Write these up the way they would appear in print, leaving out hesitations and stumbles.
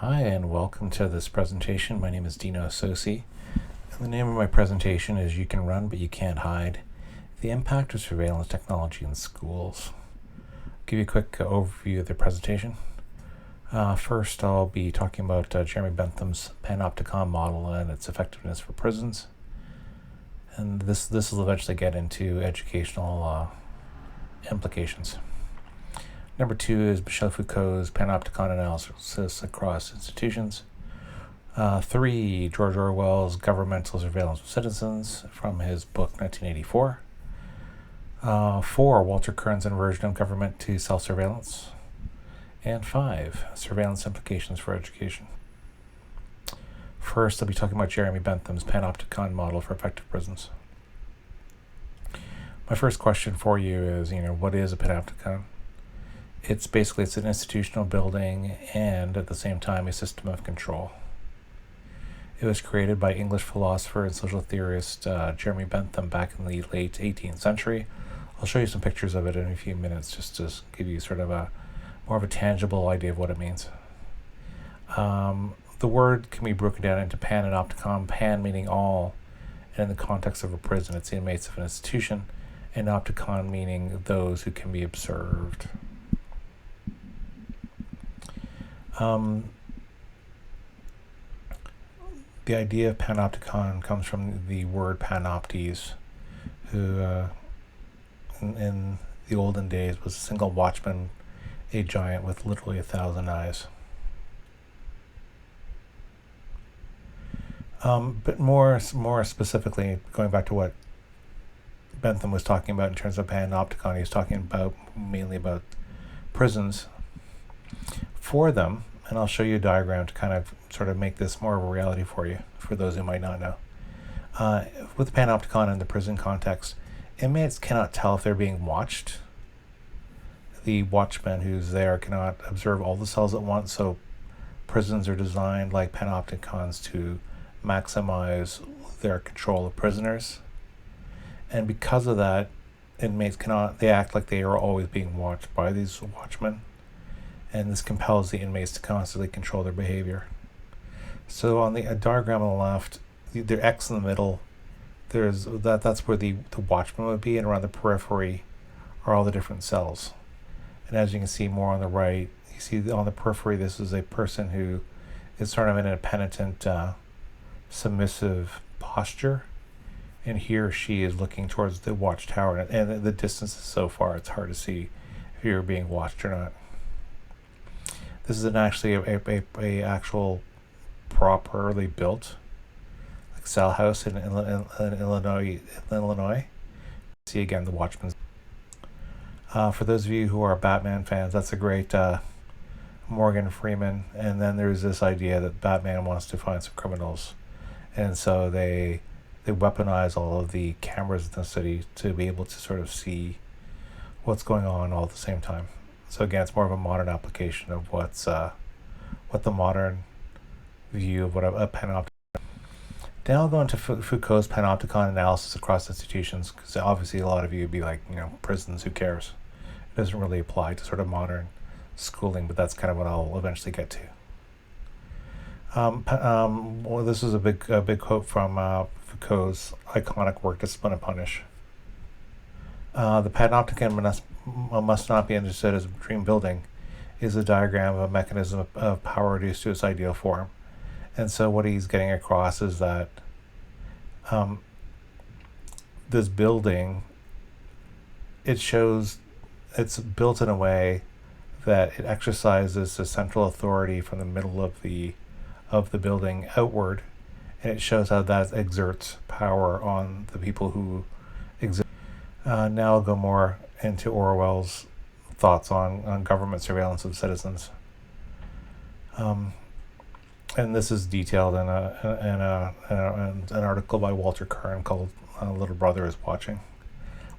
Hi, and welcome to this presentation. My name is Dino, Sossi. And the name of my presentation is You Can Run, But You Can't Hide: The Impact of Surveillance Technology in Schools. I'll give you a quick overview of the presentation. First, I'll be talking about Jeremy Bentham's panopticon model and its effectiveness for prisons. And this will eventually get into educational implications. Number 2 is Michel Foucault's panopticon analysis across institutions. 3, George Orwell's governmental surveillance of citizens from his book 1984. 4, Walter Kern's inversion of government to self-surveillance. And 5, surveillance implications for education. First, I'll be talking about Jeremy Bentham's panopticon model for effective prisons. My first question for you is, what is a panopticon? It's an institutional building and at the same time a system of control. It was created by English philosopher and social theorist Jeremy Bentham back in the late 18th century. I'll show you some pictures of it in a few minutes just to give you sort of more of a tangible idea of what it means. The word can be broken down into pan and opticon, pan meaning all, and in the context of a prison it's the inmates of an institution, and opticon meaning those who can be observed. The idea of panopticon comes from the word panoptes, who in the olden days was a single watchman, a giant with literally 1,000 eyes. But more specifically, going back to what Bentham was talking about in terms of panopticon, he was talking mainly about prisons. For them, and I'll show you a diagram to kind of sort of make this more of a reality for you, for those who might not know. With the panopticon in the prison context, inmates cannot tell if they're being watched. The watchman who's there cannot observe all the cells at once, so prisons are designed like panopticons to maximize their control of prisoners. And because of that, inmates they act like they are always being watched by these watchmen. And this compels the inmates to constantly control their behavior. So on the diagram on the left, the X in the middle, that's where the watchman would be, and around the periphery are all the different cells. And as you can see more on the right, you see on the periphery, this is a person who is sort of in a penitent, submissive posture, and he or she is looking towards the watchtower, and the distance is so far it's hard to see if you're being watched or not. This is actually a actual properly built cell house in Illinois. See again the Watchmen. For those of you who are Batman fans, that's a great Morgan Freeman. And then there's this idea that Batman wants to find some criminals, and so they weaponize all of the cameras in the city to be able to sort of see what's going on all at the same time. So again, it's more of a modern application of what the modern view of what a panopticon. Now I'll go into Foucault's panopticon analysis across institutions, because obviously a lot of you would be like, prisons, who cares? It doesn't really apply to sort of modern schooling, but that's kind of what I'll eventually get to. Well, this is a big quote from Foucault's iconic work, Discipline and Punish. The panopticon must not be understood as a dream building, is a diagram of a mechanism of power reduced to its ideal form. And so what he's getting across is that this building, it's built in a way that it exercises the central authority from the middle of the building outward, and it shows how that exerts power on the people who exist. Now I'll go more into Orwell's thoughts on government surveillance of citizens. And this is detailed in an article by Walter Kern called Little Brother is Watching,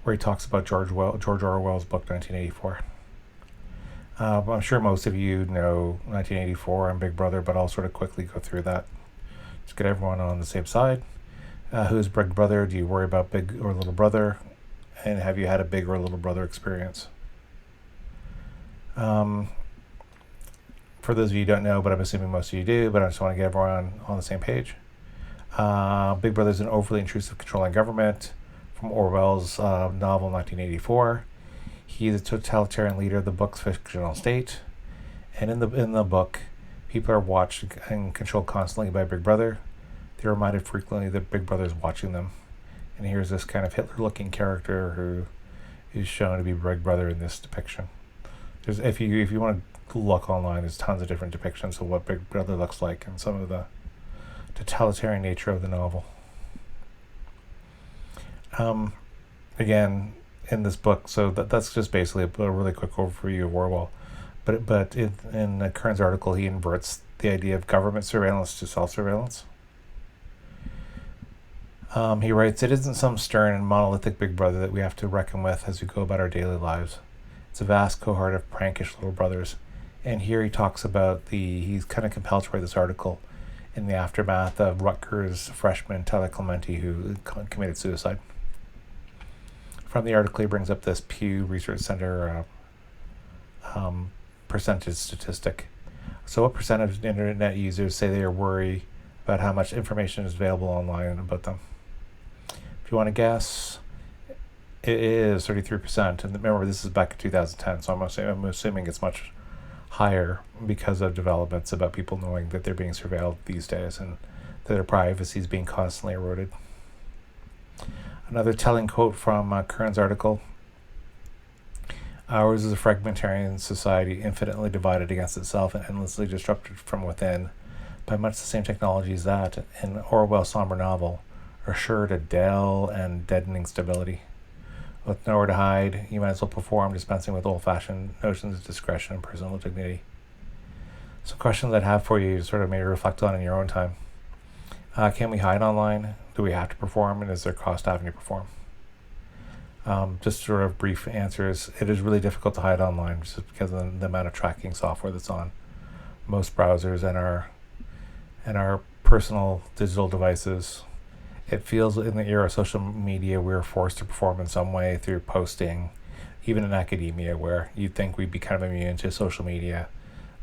where he talks about George Orwell's book 1984. I'm sure most of you know 1984 and Big Brother, but I'll sort of quickly go through that. Just get everyone on the same side. Who's Big Brother? Do you worry about Big or Little Brother? And have you had a Big or Little Brother experience? for those of you who don't know, but I'm assuming most of you do, but I just want to get everyone on the same page. Big Brother is an overly intrusive controlling government from Orwell's novel 1984. He's a totalitarian leader of the book's fictional state. And in the book, people are watched and controlled constantly by Big Brother. They're reminded frequently that Big Brother is watching them. And here's this kind of Hitler-looking character who is shown to be Big Brother in this depiction. If you want to look online, there's tons of different depictions of what Big Brother looks like and some of the totalitarian nature of the novel. Again, in this book, so that's just basically a really quick overview of Orwell. But in Kern's article, he inverts the idea of government surveillance to self-surveillance. He writes, "It isn't some stern and monolithic Big Brother that we have to reckon with as we go about our daily lives. It's a vast cohort of prankish little brothers." And here he talks about he's kind of compelled to write this article in the aftermath of Rutgers freshman Tyler Clementi, who committed suicide. From the article, he brings up this Pew Research Center percentage statistic. So what percentage of internet users say they are worried about how much information is available online about them? If you want to guess, it is 33%. And remember, this is back in 2010, so I'm assuming it's much higher because of developments about people knowing that they're being surveilled these days and that their privacy is being constantly eroded. Another telling quote from Kern's article: "Ours is a fragmentarian society, infinitely divided against itself and endlessly disrupted from within by much the same technologies that, in Orwell's somber novel, are sure to dull and deadening stability. With nowhere to hide, you might as well perform, dispensing with old-fashioned notions of discretion and personal dignity." Some questions I'd have for you to sort of maybe reflect on in your own time. Can we hide online? Do we have to perform? And is there cost to having to perform? Just sort of brief answers. It is really difficult to hide online just because of the amount of tracking software that's on most browsers and our personal digital devices. It feels in the era of social media we're forced to perform in some way through posting, even in academia where you'd think we'd be kind of immune to social media.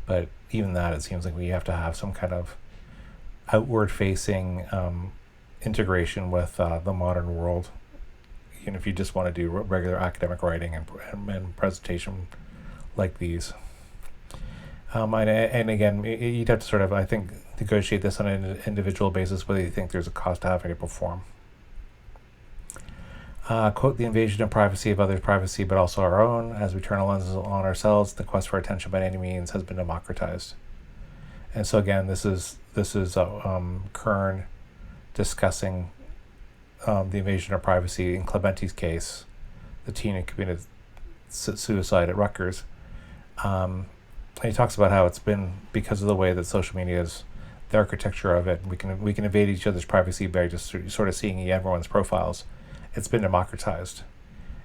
But even that, it seems like we have to have some kind of outward-facing integration with the modern world, even if you just want to do regular academic writing and presentation like these. And again, you'd have to sort of, I think, negotiate this on an individual basis whether you think there's a cost to having to perform. Quote, "The invasion of privacy of others' privacy, but also our own, as we turn our lenses on ourselves, the quest for attention by any means has been democratized." And so again, this is Kern discussing the invasion of privacy in Clementi's case, the teen who committed suicide at Rutgers. And he talks about how it's been because of the way that social media is, the architecture of it. We can invade each other's privacy by just sort of seeing everyone's profiles. It's been democratized,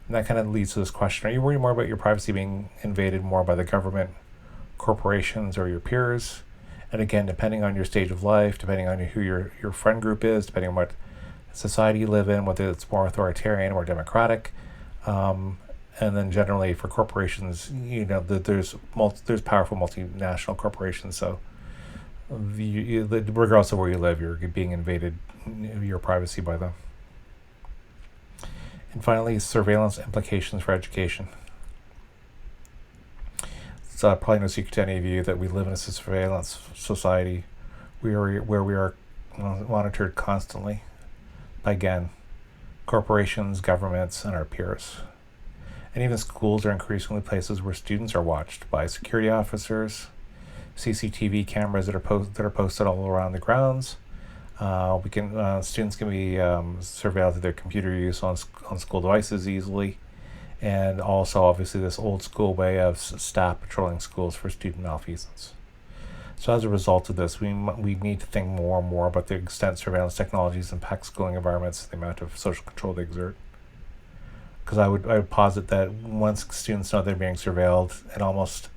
and that kind of leads to this question: are you worried more about your privacy being invaded more by the government, corporations, or your peers? And again, depending on your stage of life, depending on who your friend group is, depending on what society you live in, whether it's more authoritarian or democratic, and then generally for corporations, there's powerful multinational corporations. So regardless of where you live, you're being invaded, your privacy by them. And finally, surveillance implications for education. It's probably no secret to any of you that we live in a surveillance society where we are monitored constantly by, again, corporations, governments, and our peers. And even schools are increasingly places where students are watched by security officers, CCTV cameras that are posted all around the grounds. Students can be surveilled through their computer use on school devices easily, and also obviously this old school way of staff patrolling schools for student malfeasance. So as a result of this, we need to think more and more about the extent surveillance technologies impact schooling environments, the amount of social control they exert. Because I would posit that once students know they're being surveilled, it almost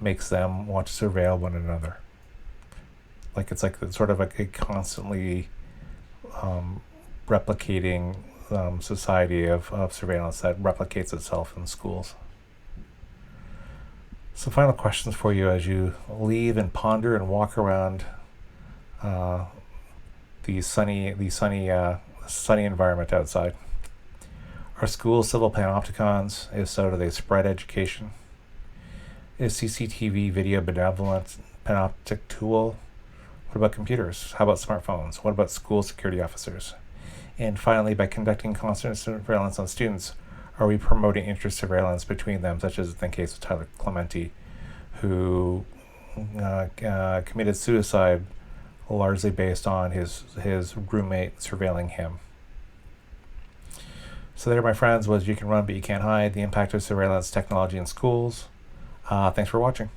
makes them want to surveil one another. It's sort of like a constantly replicating society of surveillance that replicates itself in schools. So final questions for you as you leave and ponder and walk around the sunny environment outside. Are schools civil panopticons? If so, do they spread education? Is CCTV video benevolent panoptic tool? What about computers? How about smartphones? What about school security officers? And finally, by conducting constant surveillance on students, are we promoting inter-surveillance between them, such as in the case of Tyler Clementi, who committed suicide largely based on his roommate surveilling him? So there, my friends, was You Can Run But You Can't Hide, the impact of surveillance technology in schools. Thanks for watching.